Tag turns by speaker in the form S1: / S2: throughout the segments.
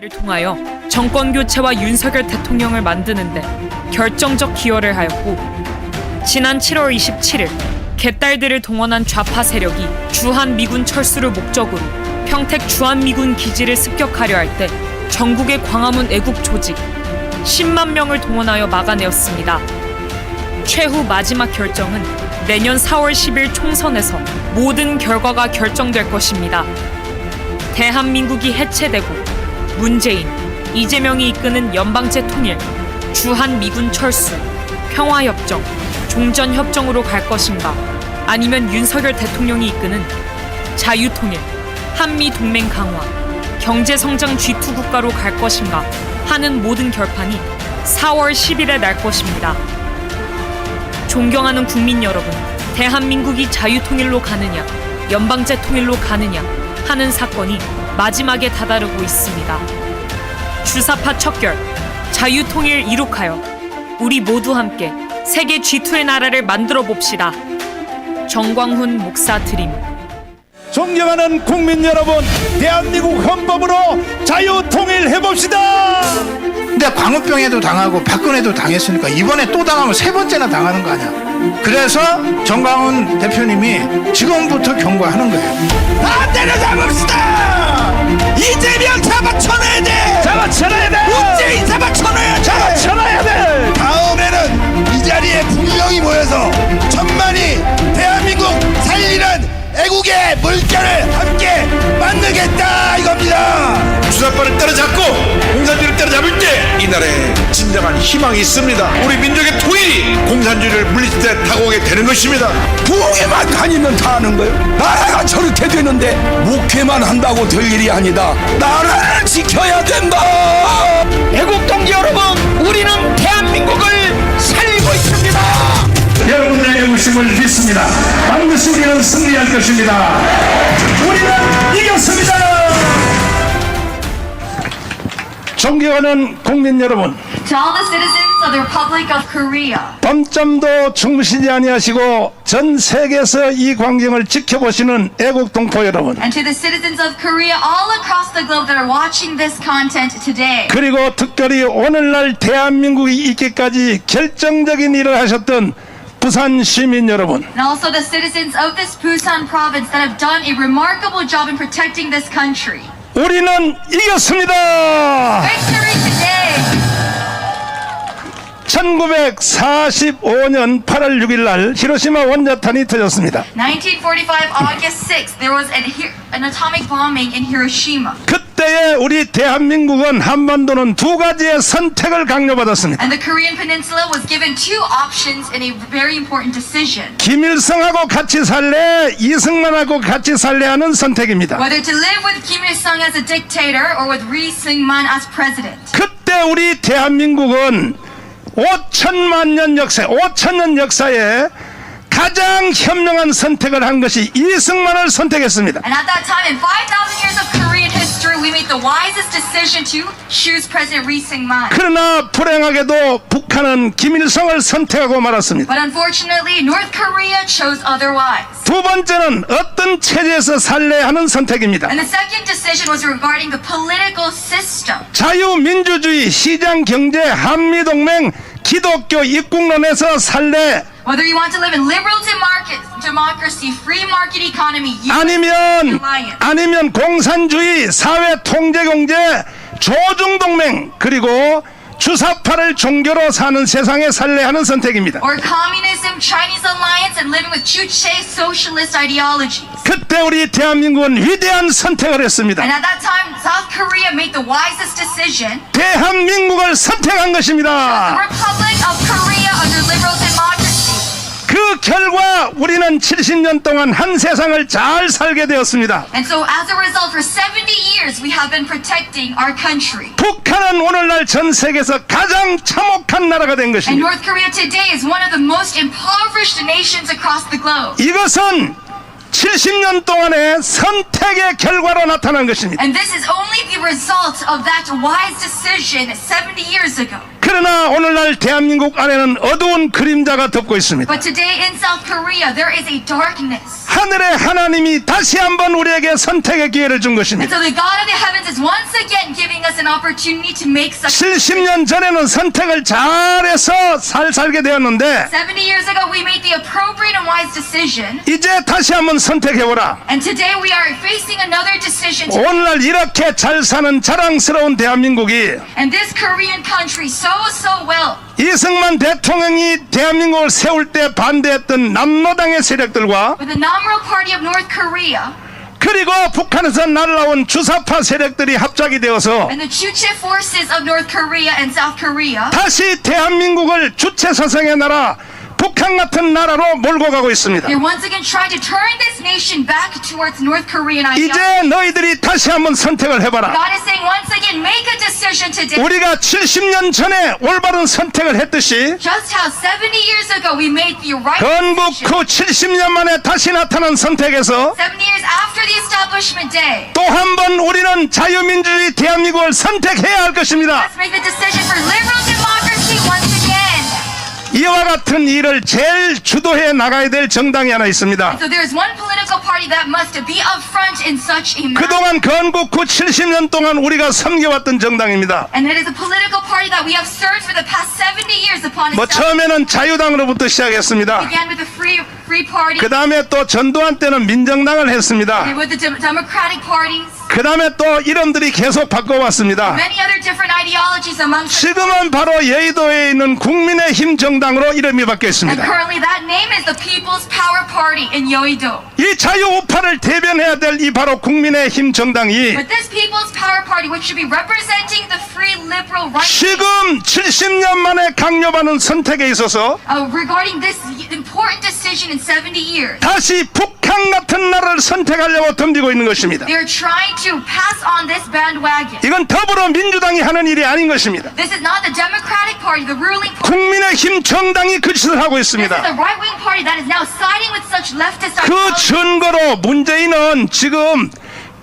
S1: 를 통하여 정권 교체와 윤석열 대통령을 만드는데 결정적 기여를 하였고, 지난 7월 27일 개딸들을 동원한 좌파 세력이 주한 미군 철수를 목적으로 평택 주한 미군 기지를 습격하려 할 때 전국의 광화문 애국 조직 10만 명을 동원하여 막아내었습니다. 최후 마지막 결정은 내년 4월 10일 총선에서 모든 결과가 결정될 것입니다. 대한민국이 해체되고 문재인, 이재명이 이끄는 연방제 통일, 주한 미군 철수, 평화협정, 종전협정으로 갈 것인가, 아니면 윤석열 대통령이 이끄는 자유통일, 한미동맹 강화, 경제성장 G2 국가로 갈 것인가 하는 모든 결판이 4월 10일에 날 것입니다. 존경하는 국민 여러분, 대한민국이 자유통일로 가느냐, 연방제 통일로 가느냐 하는 사건이 마지막에 다다르고 있습니다. 주사파 척결, 자유통일 이룩하여 우리 모두 함께 세계 G2의 나라를 만들어 봅시다. 정광훈 목사 드림.
S2: 존경하는 국민 여러분, 대한민국 헌법으로 자유통일 해봅시다.
S3: 근데 광우병에도 당하고 박근혜도 당했으니까 이번에 또 당하면 세 번째나 당하는 거 아니야. 그래서 정광훈 대표님이 지금부터 경고하는 거예요.
S2: 다 때려잡읍시다. 이재명 잡아쳐놔야 돼. 잡아쳐놔야 돼. 문재인 잡아쳐놔야 돼. 잡아쳐놔야 돼. 다음에는 이 자리에 분명히 모여서 천만이 대한민국 살리는 애국의 물결을 함께 만들겠다 이겁니다.
S4: 주사파를 때려잡고 공산주의를 때려잡을 때 이 나라에 진정한 희망이 있습니다. 우리 민족의 통일이 공산주의를 물리칠 때 다가오게 되는 것입니다.
S5: 부엌에만 다니면 다 하는 거예요. 나라가 저렇게 되는데 목회만 한다고 될 일이 아니다. 나라를 지켜야 된다.
S2: 애국동지 여러분, 우리는 대한민국을 살리고 있습니다. 여러분의 애국심을 믿습니다. 반드시 우리는 승리할 것입니다. 우리는 이겼습니다. 존경하는 국민 여러분,
S6: To all the citizens of the Republic of Korea,
S2: 밤잠도 주무시지 아니하시고 전 세계에서 이 광경을 지켜보시는 애국 동포 여러분,
S6: and to the citizens of Korea all across the globe that are watching this content today,
S2: 그리고 특별히 오늘날 대한민국이 있기까지 결정적인 일을 하셨던 부산 시민 여러분,
S6: and also the citizens of this Busan province that have done a remarkable job in protecting this country.
S2: 우리는 이겼습니다.
S6: Victory today!
S2: 1945년 8월 6일 날 히로시마 원자탄이 터졌습니다.
S6: 1945 August 6th, there was an atomic bombing in Hiroshima.
S2: 그때에 우리 대한민국은 한반도는 두 가지의 선택을 강요받았습니다.
S6: And the Korean Peninsula was given two options in a very important decision.
S2: 김일성하고 같이 살래, 이승만하고 같이 살래 하는 선택입니다.
S6: Whether to live with Kim Il-sung as a dictator or with Ri Syngman as president.
S2: 그때 우리 대한민국은 5천만 년 역사, 5천년 역사에 가장 현명한 선택을 한 것이 이승만을 선택했습니다.
S6: And at that time, in 5,000 years of Korean history, we made the wisest decision to choose President Ri Syngman.
S2: 그러나 불행하게도 북한은 김일성을 선택하고 말았습니다.
S6: But unfortunately, North Korea chose otherwise.
S2: 두 번째는 어떤 체제에서 살래 하는 선택입니다.
S6: And the second decision was regarding the political system.
S2: 자유민주주의, 시장경제, 한미동맹, 기독교 입국론에서 살래,
S6: Whether you want to live in liberal democracy, free market economy,
S2: 아니면 공산주의, 사회 통제경제, 조중동맹, 그리고 주사파를 종교로 사는 세상에 살래 하는 선택입니다.
S6: or communism, Chinese alliance, and living with Juche socialist ideologies.
S2: 그때 우리 대한민국은 위대한 선택을 했습니다.
S6: And at that time, South Korea made the wisest decision.
S2: 대한민국을 선택한
S6: The
S2: 것입니다.
S6: Republic of Korea under liberal democracy.
S2: 그 결과 우리는 70년 동안 한 세상을 잘 살게 되었습니다.
S6: And so as a result, for 70 years, we have been protecting our country.
S2: 북한은 오늘날 전 세계에서 가장 참혹한 나라가 된
S6: And
S2: 것입니다.
S6: North Korea today is one of the most impoverished nations across the globe.
S2: 이것은 70년 동안의 선택의 결과로 나타난 것입니다.
S6: And this is only the result of that wise decision 70 years ago.
S2: 그러나 오늘날 대한민국 안에는 어두운 그림자가 덮고 있습니다.
S6: But today in South Korea, there is a darkness.
S2: 하늘의 하나님이 다시 한번 우리에게 선택의 기회를 준
S6: And
S2: 것입니다.
S6: so the God of the heavens is once again giving us an opportunity to make such
S2: 70년 전에는 선택을 잘해서 살게 되었는데
S6: 70 years ago we made the appropriate and wise decision.
S2: 이제 다시 한번 선택해보라.
S6: And today we are facing another decision.
S2: 오늘날 이렇게 잘 사는 자랑스러운 대한민국이
S6: And this Korean country so well.
S2: 이승만 대통령이 대한민국을 세울 때 반대했던 남로당의 세력들과
S6: With the Namro Party of North Korea
S2: 그리고 북한에서 날라온 주사파 세력들이 합작이 되어서
S6: and the Chuche forces of North Korea and South Korea
S2: 다시 대한민국을 주체사상의 나라 북한 같은 나라로 몰고 가고 있습니다.
S6: they're once again trying to turn this nation back towards North Korean ideology.
S2: 이제 너희들이 다시 한번 선택을 해봐라.
S6: God is saying once again make a decision today.
S2: 우리가 70년 전에 올바른 선택을 했듯이
S6: Just how 70 years ago we made the right
S2: 건국
S6: decision.
S2: 후 70년 만에 다시 나타난 선택에서
S6: 70 years after the establishment day.
S2: 또 한 번 우리는 자유민주주의 대한민국을 선택해야 할 것입니다.
S6: Let's make the decision for liberal democracy once again.
S2: 이와 같은 일을 제일 주도해 나가야 될 정당이 하나 있습니다.
S6: So there's one political party that must be up front in such a matter.
S2: 그동안 건국 후 70년 동안 우리가 섬겨왔던 정당입니다.
S6: And it is a political party that we have served for the past 70 years upon
S2: 뭐
S6: its
S2: 처음에는 자유당으로부터 시작했습니다.
S6: began with the Free Party,
S2: 그 다음에 또 전두환 때는 민정당을 했습니다.
S6: with the Democratic parties,
S2: 그 다음에 또 이름들이 계속 바꿔왔습니다.
S6: many other different ideologies amongst them.
S2: 지금은 바로 여의도에 있는 국민의힘 정당으로 이름이
S6: And
S2: 바뀌었습니다.
S6: currently that name is the People's Power Party in Yeouido.
S2: 이 자유우파를 대변해야 될 이 바로 국민의힘 정당이
S6: But this People's Power Party, which should be representing the free liberal right
S2: 지금 70년 만에 강요받는 선택에 있어서
S6: regarding this important decision in 70 years.
S2: 다시 북한 같은 나라를 선택하려고 덤비고 있는 것입니다.
S6: They're trying to pass on this bandwagon.
S2: 이건 더불어민주당이 하는 일이 아닌 것입니다.
S6: This is not the Democratic Party, the ruling party.
S2: 국민의힘 정당이 그 짓을 하고
S6: This is
S2: 있습니다.
S6: the right-wing party that is now siding with such leftist
S2: 그
S6: ideology.
S2: 증거로 문재인은 지금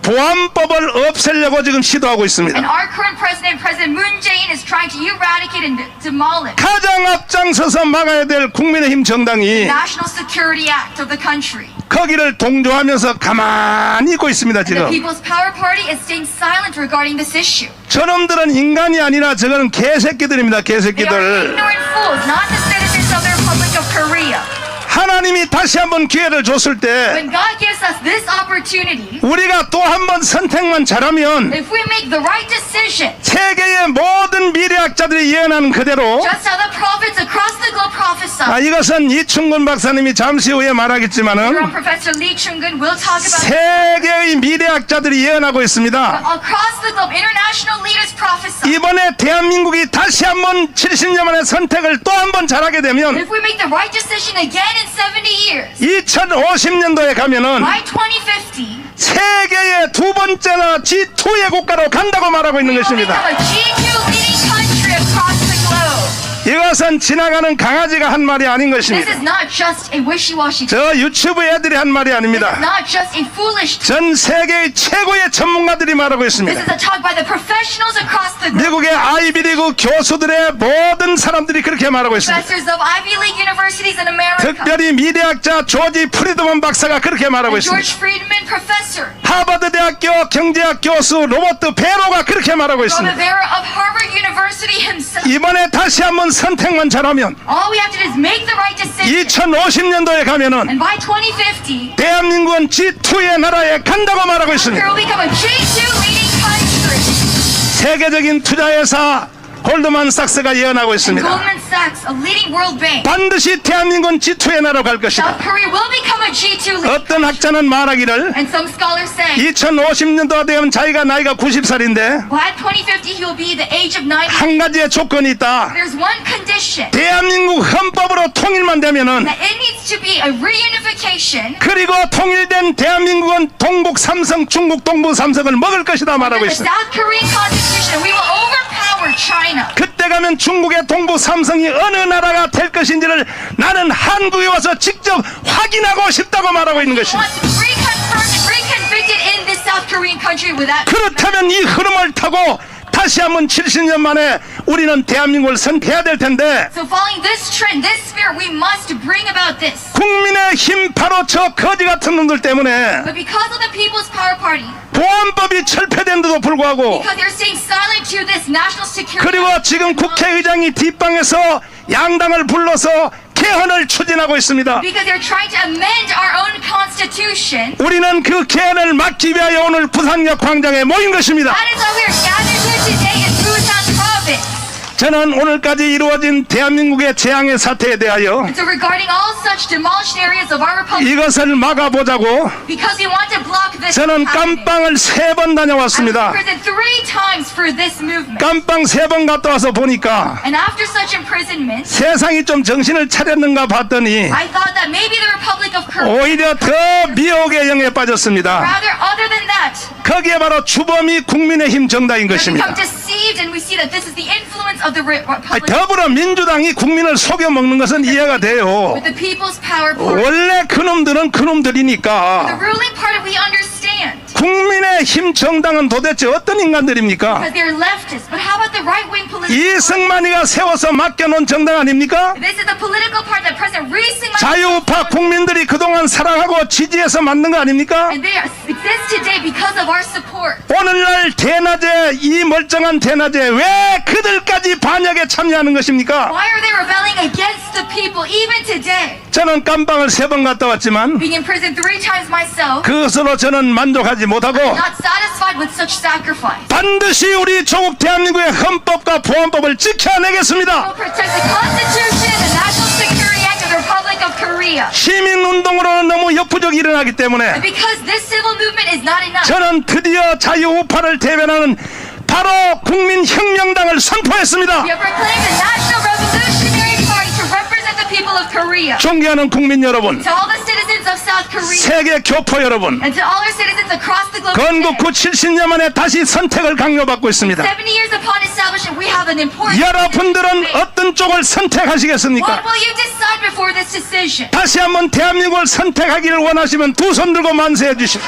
S2: 보안법을 없애려고 지금 시도하고 있습니다.
S6: And our current president, President Moon Jae-in, is trying to eradicate and demolish
S2: 가장 앞장서서 막아야 될 국민의힘 정당이
S6: National Security Act of the country.
S2: 거기를 동조하면서 가만히 있고 있습니다.
S6: And the
S2: 지금
S6: People's Power Party is staying silent regarding this issue.
S2: 저놈들은 인간이 아니라 저거는 개새끼들입니다.
S6: They are
S2: 개새끼들.
S6: ignorant fools, not the citizens of the Republic of Korea.
S2: 하나님이 다시 한번 기회를 줬을 때
S6: When God gives us this opportunity,
S2: 우리가 또 한 번 선택만 잘하면
S6: if we make the right decision,
S2: 세계의 모든 미래학자들이 예언하는 그대로
S6: just how the prophets across the globe prophesy.
S2: 이것은 이충근 박사님이 잠시 후에 말하겠지만은
S6: Professor Lee Chung-gun will talk about
S2: 세계의 미래학자들이 예언하고 있습니다.
S6: across the globe, international leaders prophesy.
S2: 이번에 대한민국이 다시 한번 70년 만에 선택을 또 한 번 잘하게 되면
S6: If we make the right decision again in 70 years,
S2: 2050년도에 가면은
S6: by 2050,
S2: 세계의 두 번째나 G2의 국가로 간다고 말하고 있는
S6: we will
S2: 것입니다.
S6: become a G2 leading country across the globe.
S2: 이것은 지나가는 강아지가 한 말이 아닌
S6: This
S2: 것입니다.
S6: is not just a wishy-washy.
S2: 저 유튜브 애들이 한 말이
S6: This is
S2: 아닙니다.
S6: not just a foolish.
S2: 전 세계의 최고의 전문가들이 말하고
S6: This
S2: 있습니다.
S6: is a talk by the professionals across the globe.
S2: 미국의 아이비리그 교수들의 모든 사람들이 그렇게 말하고 있습니다.
S6: Professors of Ivy League universities in America.
S2: 특별히 미래학자 조지 프리드먼 박사가 그렇게 말하고
S6: And George
S2: 있습니다.
S6: Friedman professor.
S2: 하버드 대학교 경제학 교수 로버트 베로가 그렇게 말하고
S6: From
S2: 있습니다.
S6: Rivera of Harvard University himself.
S2: 이번에 다시 한번 선택만 잘하면
S6: All we have to do is make the right decision.
S2: 2050년도에 가면은
S6: And by 2050,
S2: 대한민국은 G2의 나라에 간다고 말하고 있습니다.
S6: Korea will become a G2 leading country.
S2: 세계적인 투자회사 골드만삭스가 예언하고
S6: And
S2: 있습니다.
S6: Goldman Sachs, a leading world bank.
S2: 반드시 대한민국은 G2의 나라로 갈 것이다.
S6: South Korea will become a G2 leading.
S2: 어떤 학자는 말하기를
S6: And some scholars say,
S2: 2050년도가 되면 자기가 나이가 90살인데
S6: by 2050 he will be the age of 90.
S2: 한 가지의 조건이 있다.
S6: There's one condition.
S2: 대한민국 헌법으로 통일만 되면은
S6: That it needs to be a reunification.
S2: 그리고 통일된 대한민국은 동북 삼성, 중국 동부 삼성을 먹을 것이다 말하고
S6: The
S2: 있습니다.
S6: South Korean constitution, we will overpower China.
S2: 그때 가면 중국의 동부 삼성이 어느 나라가 될 것인지를 나는 한국에 와서 직접 확인하고 싶다고 말하고 있는
S6: We
S2: 것입니다.
S6: want to be reconfirmed and reconvicted in this South Korean country without.
S2: 그렇다면 이 흐름을 타고 다시 한번 70년 만에 우리는 대한민국을 선택해야 될 텐데
S6: So following this trend, this spirit, we must bring about this.
S2: 국민의힘 바로 저 거지 같은 놈들 때문에
S6: But because of the People's Power Party,
S2: 보안법이 철폐된데도 불구하고
S6: because they're staying silent to this national security,
S2: 그리고 지금 국회의장이 뒷방에서 양당을 불러서 개헌을 추진하고 있습니다.
S6: because they're trying to amend our own constitution,
S2: 우리는 그 개헌을 막기 위하여 오늘 부산역 광장에 모인 것입니다.
S6: that is why we are gathered here today in Busan Province.
S2: 저는 오늘까지 이루어진 대한민국의 재앙의 사태에 대하여
S6: And so regarding all such demolished areas of our republic,
S2: 이것을 막아보자고
S6: because we want to block this
S2: 저는
S6: happening,
S2: 깜빵을 3번
S6: I was
S2: 다녀왔습니다.
S6: imprisoned 3 times for this movement.
S2: 깜빵 3번 갔다 와서 보니까
S6: And after such imprisonment,
S2: 세상이 좀 정신을 차렸는가 봤더니
S6: I thought that maybe the Republic of Korea,
S2: 오히려 더 미혹의 영에 빠졌습니다.
S6: rather other than that,
S2: 거기에 바로 주범이 국민의힘 정당인
S6: we
S2: 것입니다.
S6: become deceived and we see that this is the influence of the Republic
S2: 더불어민주당이 국민을 속여먹는 것은 이해가 돼요.
S6: with the People's Power Party.
S2: 원래 그놈들은
S6: The
S2: 그놈들이니까
S6: ruling party we understand
S2: 국민의힘 정당은 도대체 어떤 인간들입니까?
S6: because they're leftist. But how about the right-wing political party?
S2: 이승만이가 세워서 맡겨놓은 정당 아닙니까?
S6: This is the political party that President Lee Sing-man
S2: 자유우파 국민들이 그동안 사랑하고 지지해서 만든 거 아닙니까?
S6: and they exist today because of our support.
S2: 오늘날 대낮에 이 멀쩡한 대낮에 왜 그들까지 반역에 참여하는 것입니까?
S6: Why are they rebelling against the people even today?
S2: 저는 깜빵을 3번 갔다 왔지만
S6: Being imprisoned 3 times myself,
S2: 그것으로 저는 만족하지 못하고
S6: not satisfied with such sacrifice.
S2: 반드시 우리 조국 대한민국의 헌법과 보안법을 지켜내겠습니다.
S6: Will protect the Constitution and the National Security Act of the Republic of Korea.
S2: 시민운동으로는 너무 역부족이 일어나기 때문에
S6: Because this civil movement is not enough,
S2: 저는 드디어 자유우파를 대변하는 바로 국민혁명당을 선포했습니다.
S6: we have proclaimed the National Revolutionary Party to represent the people of Korea.
S2: 존경하는 국민 여러분,
S6: To all the citizens of South Korea
S2: 세계 교포 여러분,
S6: and to all our citizens across the globe,
S2: 건국 후
S6: today,
S2: 70년 만에 다시 선택을 강요받고 있습니다.
S6: 70 years upon establishment, we have an important
S2: 여러분들은
S6: decision to make.
S2: 어떤 쪽을 선택하시겠습니까?
S6: What will you decide before this decision?
S2: 다시 한번 대한민국을 선택하기를 원하시면 두 손 들고 만세해 주십시오.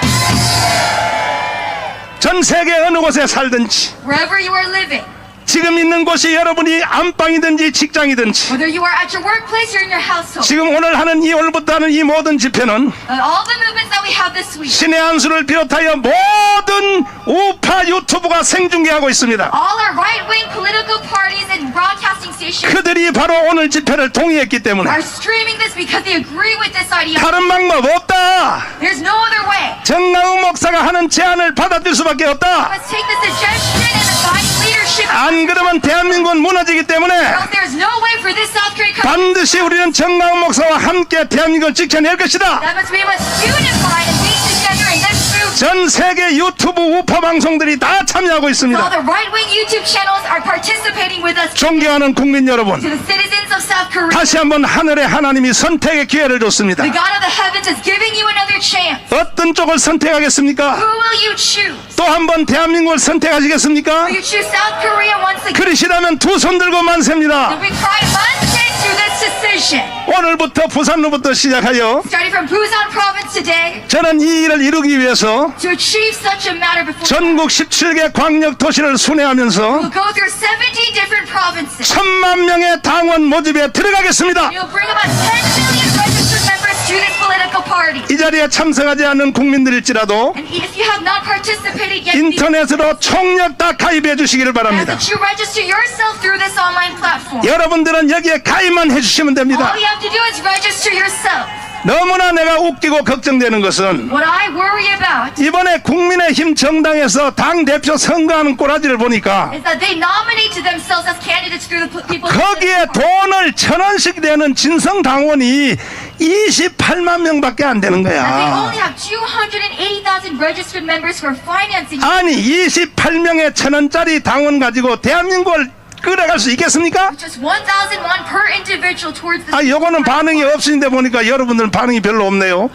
S2: 전 세계 어느 곳에 살든지
S6: Wherever you are living,
S2: 지금 있는 곳이 여러분이 안방이든지 직장이든지
S6: whether you are at your workplace or in your household,
S2: 지금 오늘 하는 이 오늘부터 하는 이 모든 집회는
S6: all the movements that we have this week,
S2: 신의 한수를 비롯하여 모든 우파 유튜브가 생중계하고 있습니다.
S6: all our right-wing political parties and broadcasting stations
S2: 그들이 바로 오늘 집회를 동의했기 때문에
S6: are streaming this because they agree with this ideology.
S2: 다른 방법 없다.
S6: There's no other way.
S2: 정나우 목사가 하는 제안을 받아들일 수밖에 없다.
S6: Let's take the suggestion and the guiding leadership.
S2: 안 그러면 대한민국은 무너지기 때문에
S6: Else there's no way for this South Korean country.
S2: 반드시 우리는 정나우 목사와 함께 대한민국을 지켜낼 것이다.
S6: That means we must unify and be together in this movement.
S2: 전 세계 유튜브 우파 방송들이 다 참여하고
S6: All
S2: 있습니다.
S6: the right-wing YouTube channels are participating with us.
S2: 존경하는 국민 여러분,
S6: To the citizens of South Korea,
S2: 다시 한번 하늘의 하나님이 선택의 기회를 줬습니다.
S6: the God of the heavens is giving you another chance.
S2: 어떤 쪽을 선택하겠습니까?
S6: Who will you choose?
S2: 또 한 번 대한민국을 선택하시겠습니까?
S6: Will you choose South Korea once again?
S2: 그러시다면 두 손 들고 만세입니다.
S6: We cry manse to this decision.
S2: 오늘부터 부산로부터 시작하여
S6: Starting from Busan Province today,
S2: 저는 이 일을 이루기 위해서
S6: to achieve such a matter before
S2: 전국 17개 광역 도시를 순회하면서
S6: we'll go through 70 different provinces.
S2: 1000만 명의 당원 모집에 들어가겠습니다.
S6: You'll bring about 10 million registered members to this political party.
S2: 이 자리에 참석하지 않는 국민들일지라도
S6: And if you have not participated yet,
S2: 인터넷으로 총력 다 가입해 주시기를
S6: ask
S2: 바랍니다.
S6: that you register yourself through this online platform.
S2: 여러분들은 여기에 가입만 해주시면 됩니다.
S6: All you have to do is register yourself.
S2: 너무나 내가 웃기고 걱정되는 것은
S6: What I worry about
S2: 이번에 국민의힘 정당에서 당대표 선거하는 꼬라지를 보니까
S6: is that they nominate themselves as candidates through the people.
S2: 거기에 돈을 1000원씩 내는 진성당원이 28만 명밖에 안 되는
S6: They
S2: 거야.
S6: only have 280,000 registered members who are financing.
S2: 아니 28명의 1000원짜리 당원 가지고 대한민국을 끌어갈 수 있겠습니까?
S6: Just 1,000 won per individual towards the.
S2: 요거는 반응이 없으신데 보니까 여러분들은 반응이 별로 없네요.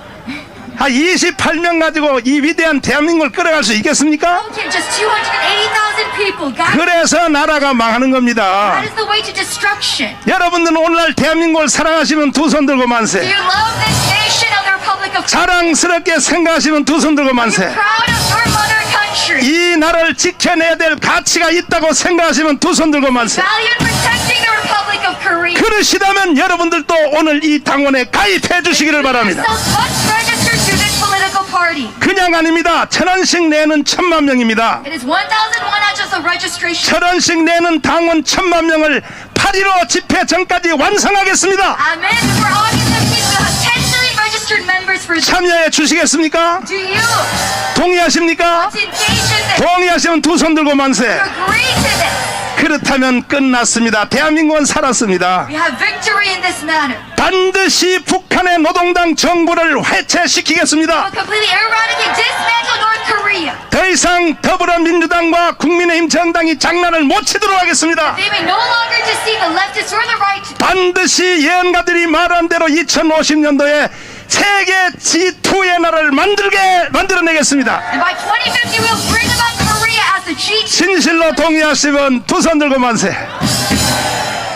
S2: 28명 가지고 이 위대한 대한민국을 끌어갈 수 있겠습니까?
S6: Okay, just 280,000 people. Guys,
S2: 그래서 나라가 망하는 겁니다.
S6: that is the way to destruction.
S2: 여러분들은 오늘날 대한민국을 사랑하시면 두 손 들고
S6: Do
S2: 만세.
S6: you love this nation of the Republic of Korea?
S2: 자랑스럽게 생각하시면 두 손 들고 만세.
S6: Proud of your mother country. country.
S2: 이 나라를 지켜내야 될 가치가 있다고 생각하시면 두 손 들고 만세.
S6: Value in protecting the Republic of Korea.
S2: 그러시다면 여러분들도 오늘 이 당원에 가입해 주시기를 바랍니다.
S6: Yourself must register to this political party.
S2: 그냥 아닙니다. 1,000원씩 내는 1,000만 명입니다.
S6: It is 1,001 just a registration.
S2: 1,000원씩 내는 당원 1,000만 명을 8.15 집회 전까지 완성하겠습니다.
S6: Amen. For August 15th, we'll have 10 million registered members for this.
S2: 참여해 주시겠습니까?
S6: Do you
S2: 동의하십니까?
S6: want to engage in this?
S2: 동의하시면 두 손 들고 만세.
S6: Agree to this.
S2: 그렇다면 끝났습니다. 대한민국은 살았습니다.
S6: We have victory in this matter.
S2: 반드시 북한의 노동당 정부를 해체시키겠습니다.
S6: We'll completely eradicate, dismantle North Korea.
S2: 더 이상 더불어민주당과 국민의힘 정당이 장난을 못 치도록 하겠습니다.
S6: They may no longer deceive the leftists or the right.
S2: 반드시 예언가들이 말한 대로 2050년도에 세계 G2의 나라를 만들어내겠습니다.
S6: And by 2050, we'll bring about Korea as the G2.
S2: 진실로 동의하시면 두 손 들고 만세.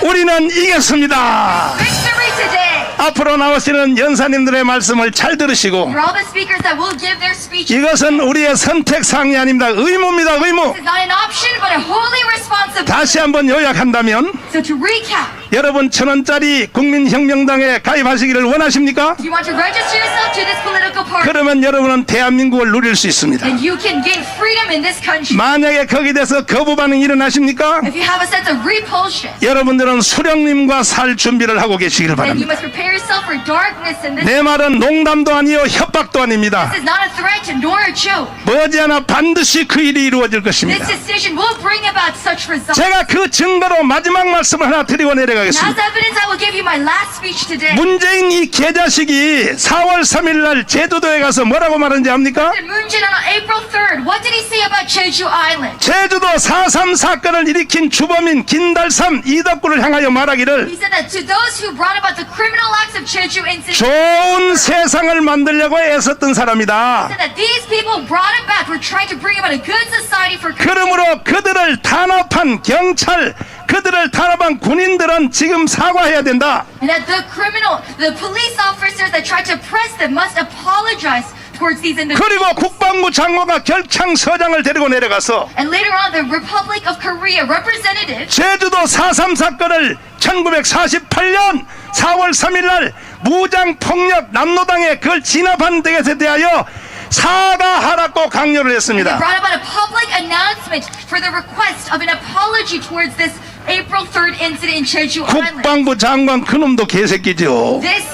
S2: 우리는 이겼습니다.
S6: Victory today.
S2: 앞으로 나오시는 연사님들의 말씀을 잘 들으시고
S6: For all the speakers that will give their speech,
S2: 이것은 우리의 선택사항이 아닙니다. 의무입니다. 의무.
S6: this is not an option but a holy responsibility.
S2: 다시 한번 요약한다면
S6: So to recap,
S2: 여러분 1,000원짜리 국민혁명당에 가입하시기를 원하십니까?
S6: if you want to register yourself to this political party,
S2: 그러면 여러분은 대한민국을 누릴 수 있습니다.
S6: then you can gain freedom in this country.
S2: 만약에 거기에 대해서 거부 반응이 일어나십니까?
S6: If you have a sense of repulsion,
S2: 여러분들은 수령님과 살 준비를 하고 계시기를
S6: then you
S2: 바랍니다.
S6: must prepare yourself for darkness in this.
S2: 내 말은 농담도 아니요 협박도 아닙니다.
S6: This is not a threat nor a joke.
S2: 머지않아 반드시 그 일이 이루어질
S6: This
S2: 것입니다.
S6: decision will bring about such results.
S2: 제가 그 증거로 마지막 말씀을 하나 드리고
S6: And as
S2: 내려가겠습니다.
S6: evidence, I will give you my last speech today.
S2: 문재인 이 개자식이 4월 3일 날 제주도에 가서 뭐라고 말하는지 압니까?
S6: Moon Jae-in on April 3rd, what did he say about Jeju Island?
S2: 제주도 4.3 사건을 일으킨 주범인 김달삼 이덕구를 향하여 말하기를
S6: He said that to those who brought about the criminal acts of Jeju incident,
S2: 좋은 세상을 만들려고 애썼던 사람이다.
S6: said that these people brought about, were trying to bring about a good society for Korea.
S2: 그러므로 그들을 탄압한 경찰, 그들을 탄압한 군인들은 지금 사과해야 된다.
S6: And that the police officers that tried to press them must apologize towards these individuals.
S2: 그리고 국방부 장관과 결창서장을 데리고 내려가서
S6: And later on, the Republic of Korea representative
S2: 제주도 4.3 사건을 1948년 4월 3일 날 무장폭력 남노당에 그걸 진압한 것에 대하여 사과하라고 강요를 했습니다.
S6: brought about a public announcement for the request of an apology towards this April 3rd incident in Jeju Island.
S2: 국방부 장관 그놈도 개새끼죠.
S6: This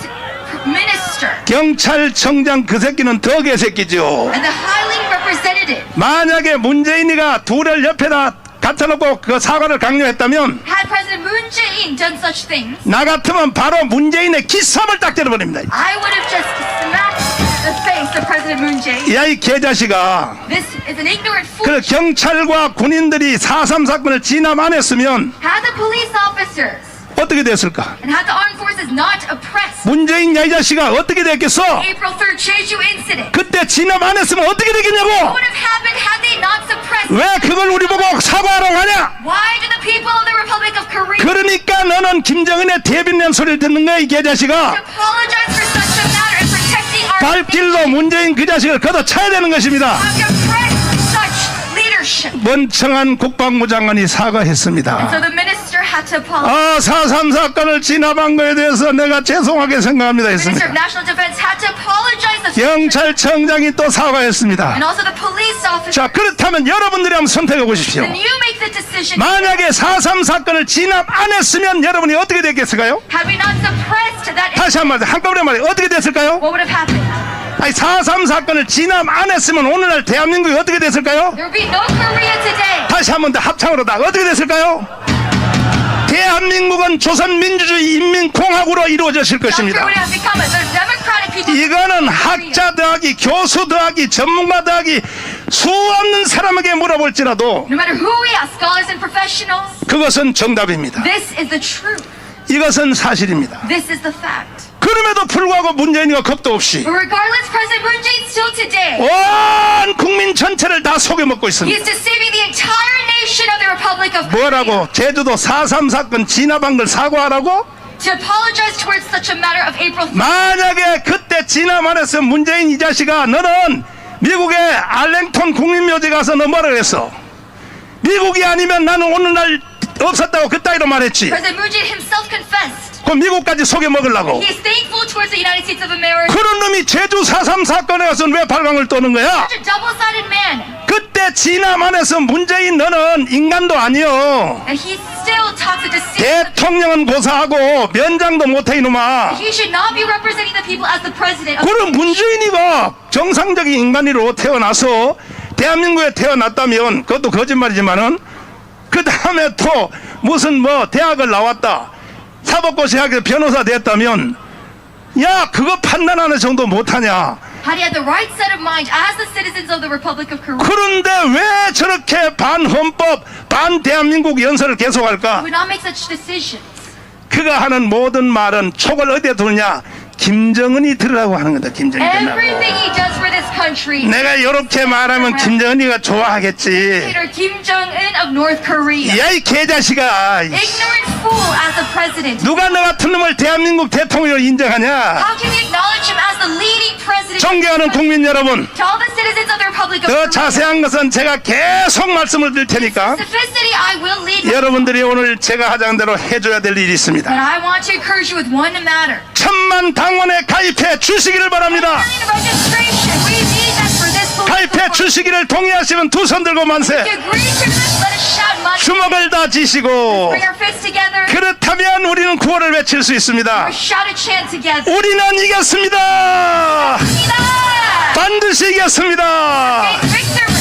S6: minister
S2: 경찰청장 그 새끼는 더 개새끼죠.
S6: and the highly representative
S2: 만약에 문재인이가 둘을 옆에다 갖다놓고 그 사과를 강요했다면
S6: had President Moon Jae-in done such things,
S2: 나 같으면 바로 문재인의 기삼을 딱 때려버립니다.
S6: I would have just smacked the face of President Moon Jae-in.
S2: 야 이 개자식아,
S6: This is an ignorant fool.
S2: 그 경찰과 군인들이 4.3 사건을 진압 안 했으면
S6: Had the police officers
S2: 어떻게 됐을까?
S6: and had the armed forces not oppressed
S2: 문재인 야 이 자식아 어떻게 됐겠어?
S6: April 3rd Jeju incident,
S2: 그때 진압 안 했으면 어떻게 되겠냐고?
S6: what would have happened had they not suppressed?
S2: 왜 그걸 우리 보고 사과하라고 하냐?
S6: Why do the people of the Republic of Korea
S2: 그러니까 너는 김정은의 대변인 소리를 듣는 거야 이 개자식아.
S6: apologize for such a matter and protecting our
S2: 발길로 문재인 그 자식을 걷어차야 되는 것입니다.
S6: have suppressed such leadership?
S2: 멍청한 국방부 장관이 사과했습니다.
S6: So the minister had to apologize.
S2: 4.3 사건을 진압한 거에 대해서 내가 죄송하게 생각합니다
S6: The Minister
S2: 했습니다.
S6: of National Defense had to apologize.
S2: 경찰청장이 또 사과했습니다.
S6: And also the police officer.
S2: 자 그렇다면 여러분들이 한번 선택해 보십시오.
S6: Then you make the decision.
S2: 만약에 4.3 사건을 진압 안 했으면 여러분이 어떻게 됐겠을까요?
S6: Had we not suppressed that,
S2: 다시 한번 한꺼번에 말해 어떻게 됐을까요?
S6: what would have happened?
S2: 아니 4.3 사건을 진압 안 했으면 오늘날 대한민국이 어떻게 됐을까요?
S6: There would be no Korea today.
S2: 다시 한 번 더 합창으로 다 어떻게 됐을까요? 대한민국은 조선민주주의 인민공화국으로 이루어졌을
S6: Korea
S2: 것입니다.
S6: would have become a democratic people.
S2: 이거는 학자 더하기 교수 더하기 전문가 더하기 수 없는 사람에게 물어볼지라도
S6: No matter who we ask, scholars and professionals,
S2: 그것은 정답입니다.
S6: this is the truth.
S2: 이것은 사실입니다.
S6: This is the fact.
S2: 그럼에도 불구하고 문재인이가 겁도 없이
S6: But regardless, President Moon Jae-in still today,
S2: 온 국민 전체를 다 속여먹고
S6: he
S2: 있습니다.
S6: is deceiving the entire nation of the Republic of Korea.
S2: 뭐라고? 제주도 4.3 사건 진압한 걸 사과하라고?
S6: To apologize towards such a matter of April 3rd.
S2: 만약에 그때 진압 안 했으면 문재인 이 자식아 너는 미국의 알랭톤 국립묘지 가서 너 뭐라 그랬어? 미국이 아니면 나는 오늘날 없었다고 그따위로 말했지.
S6: President Moon Jae-in himself confessed.
S2: 그 미국까지 속여 먹으려고.
S6: He is thankful towards the United States of America.
S2: 그런 놈이 제주 4.3 사건에 가서 왜 발광을 떠는 거야?
S6: Such a double-sided man.
S2: 그때 진화만해서 문재인 너는 인간도 아니요.
S6: And he still talks a deceit.
S2: 대통령은 고사하고 면장도 못해 이놈아.
S6: He should not be representing the people as the president.
S2: 그럼 문재인이가 정상적인 인간으로 태어나서 대한민국에 태어났다면 그것도 거짓말이지만은 그 다음에 또 무슨 뭐 대학을 나왔다 사법고시학에서 변호사 됐다면 야 그거 판단하는 정도 못하냐.
S6: Had he had the right set of mind as the citizens of the Republic of Korea,
S2: 그런데 왜 저렇게 반헌법 반대한민국 연설을 계속할까?
S6: would not make such decisions.
S2: 그가 하는 모든 말은 촉을 어디에 두느냐? 김정은이 들으라고 하는 거다. 김정은이 들으라고.
S6: Everything he does for this country.
S2: 내가 이렇게 말하면 김정은이가 좋아하겠지.
S6: Dictator Kim Jong-un of North Korea.
S2: 야 이 개자식아.
S6: Ignorant fool as the president.
S2: 누가 너 같은 놈을 대한민국 대통령으로 인정하냐?
S6: How can we acknowledge him as the leading president?
S2: 존경하는 국민 여러분,
S6: To all the citizens of the Republic of
S2: 더
S6: Korea.
S2: 자세한 것은 제가 계속 말씀을 드릴 테니까
S6: Specificity, I will lead.
S2: 여러분들이 오늘 제가 하자는 대로 해줘야 될 일이
S6: But
S2: 있습니다.
S6: I want to encourage you with one matter.
S2: 1000만 당원에 가입해 주시기를 바랍니다.
S6: Million registration. We need that for this political
S2: 가입해
S6: party.
S2: 주시기를 동의하시면 두 손 들고 만세.
S6: If you agree to this, let us shout much.
S2: 주먹을 다 쥐시고
S6: Bring our fists together.
S2: 그렇다면 우리는 구호를 외칠 수 있습니다.
S6: Shout a chant together.
S2: 우리는 이겼습니다. 반드시 이겼습니다.
S6: Victory.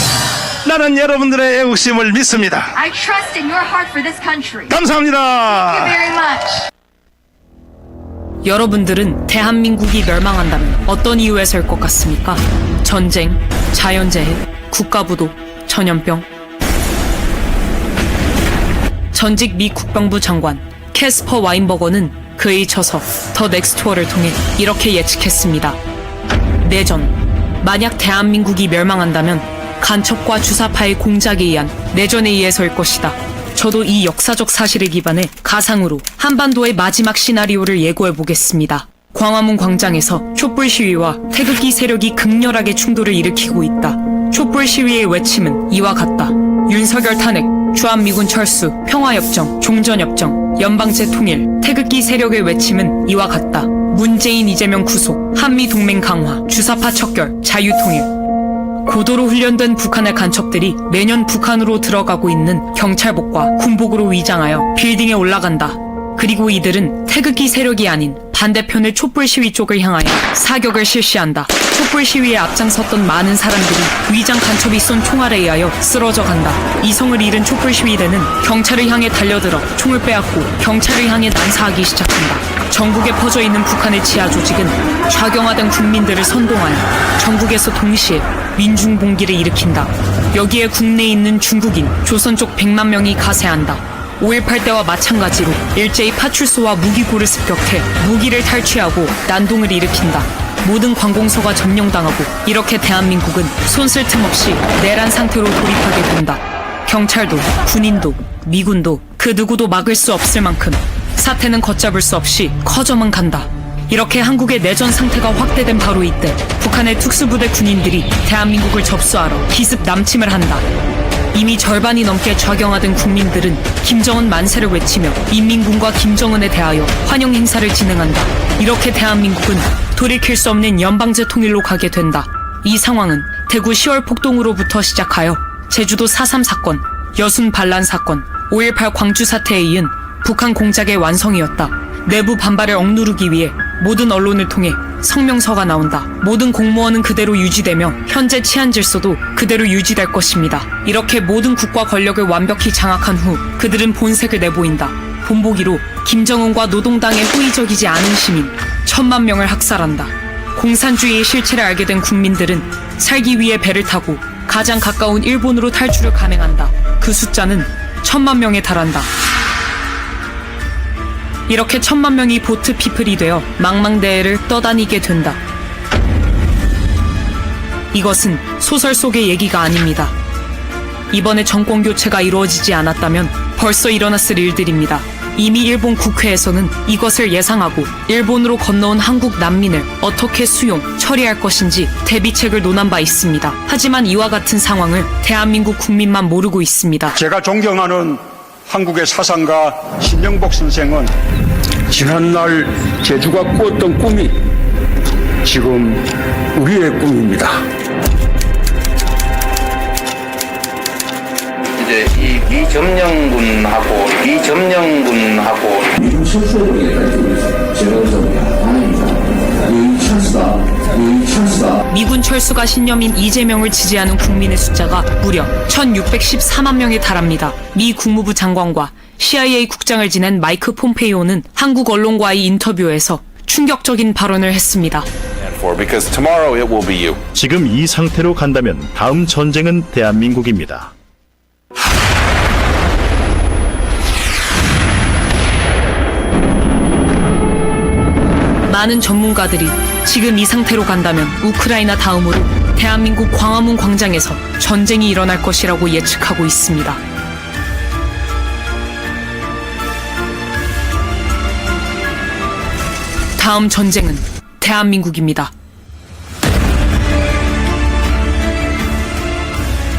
S2: 나는 여러분들의 애국심을 믿습니다.
S6: I trust in your heart for this country. Thank you
S2: 감사합니다.
S6: very much.
S1: 여러분들은 대한민국이 멸망한다면 어떤 이유에서일 것 같습니까? 전쟁, 자연재해, 국가부도, 전염병. 전직 미 국방부 장관 캐스퍼 와인버거는 그에 쳐서 더 넥스트워를 통해 이렇게 예측했습니다. 내전. 만약 대한민국이 멸망한다면 간첩과 주사파의 공작에 의한 내전에 의해서일 것이다. 저도 이 역사적 사실에 기반해 가상으로 한반도의 마지막 시나리오를 예고해 보겠습니다. 광화문 광장에서 촛불 시위와 태극기 세력이 극렬하게 충돌을 일으키고 있다. 촛불 시위의 외침은 이와 같다. 윤석열 탄핵, 주한미군 철수, 평화협정, 종전협정, 연방제 통일, 태극기 세력의 외침은 이와 같다. 문재인 이재명 구속, 한미동맹 강화, 주사파 척결, 자유통일. 고도로 훈련된 북한의 간첩들이 매년 북한으로 들어가고 있는 경찰복과 군복으로 위장하여 빌딩에 올라간다. 그리고 이들은 태극기 세력이 아닌 반대편의 촛불 시위 쪽을 향하여 사격을 실시한다. 촛불 시위에 앞장섰던 많은 사람들이 위장 간첩이 쏜 총알에 의하여 쓰러져 간다. 이성을 잃은 촛불 시위대는 경찰을 향해 달려들어 총을 빼앗고 경찰을 향해 난사하기 시작한다. 전국에 퍼져 있는 북한의 지하 조직은 좌경화된 국민들을 선동하여 전국에서 동시에 민중봉기를 일으킨다. 여기에 국내에 있는 중국인, 조선 쪽 100만 명이 가세한다. 5.18 때와 마찬가지로 일제히 파출소와 무기고를 습격해 무기를 탈취하고 난동을 일으킨다. 모든 관공서가 점령당하고 이렇게 대한민국은 손쓸 틈 없이 내란 상태로 돌입하게 된다. 경찰도 군인도 미군도 그 누구도 막을 수 없을 만큼 사태는 걷잡을 수 없이 커져만 간다. 이렇게 한국의 내전 상태가 확대된 바로 이때 북한의 특수부대 군인들이 대한민국을 접수하러 기습 남침을 한다. 이미 절반이 넘게 좌경화된 국민들은 김정은 만세를 외치며 인민군과 김정은에 대하여 환영 행사를 진행한다. 이렇게 대한민국은 돌이킬 수 없는 연방제 통일로 가게 된다. 이 상황은 대구 10월 폭동으로부터 시작하여 제주도 4.3 사건, 여순 반란 사건, 5.18 광주 사태에 이은 북한 공작의 완성이었다. 내부 반발을 억누르기 위해 모든 언론을 통해 성명서가 나온다. 모든 공무원은 그대로 유지되며 현재 치안 질서도 그대로 유지될 것입니다. 이렇게 모든 국가 권력을 완벽히 장악한 후 그들은 본색을 내보인다. 본보기로 김정은과 노동당의 호의적이지 않은 시민 1000만 명을 학살한다. 공산주의의 실체를 알게 된 국민들은 살기 위해 배를 타고 가장 가까운 일본으로 탈출을 감행한다. 그 숫자는 1000만 명에 달한다. 이렇게 1000만 명이 보트 피플이 되어 망망대해를 떠다니게 된다. 이것은 소설 속의 얘기가 아닙니다. 이번에 정권 교체가 이루어지지 않았다면 벌써 일어났을 일들입니다. 이미 일본 국회에서는 이것을 예상하고 일본으로 건너온 한국 난민을 어떻게 수용, 처리할 것인지 대비책을 논한 바 있습니다. 하지만 이와 같은 상황을 대한민국 국민만 모르고 있습니다.
S7: 제가 존경하는 한국의 사상가 신영복 선생은 지난날 제주가 꾸었던 꿈이 지금 우리의 꿈입니다.
S8: 이제 이 미점령군하고
S9: 이좀 실수해보겠다. 제가 좀 아닙니다. 이 찬스다.
S1: 미군 철수가 신념인 이재명을 지지하는 국민의 숫자가 무려 1614만 명에 달합니다. 미 국무부 장관과 CIA 국장을 지낸 마이크 폼페이오는 한국 언론과의 인터뷰에서 충격적인 발언을 했습니다.
S4: Because tomorrow it will be you.
S10: 지금 이 상태로 간다면 다음 전쟁은 대한민국입니다.
S1: 많은 전문가들이 지금 이 상태로 간다면 우크라이나 다음으로 대한민국 광화문 광장에서 전쟁이 일어날 것이라고 예측하고 있습니다. 다음 전쟁은 대한민국입니다.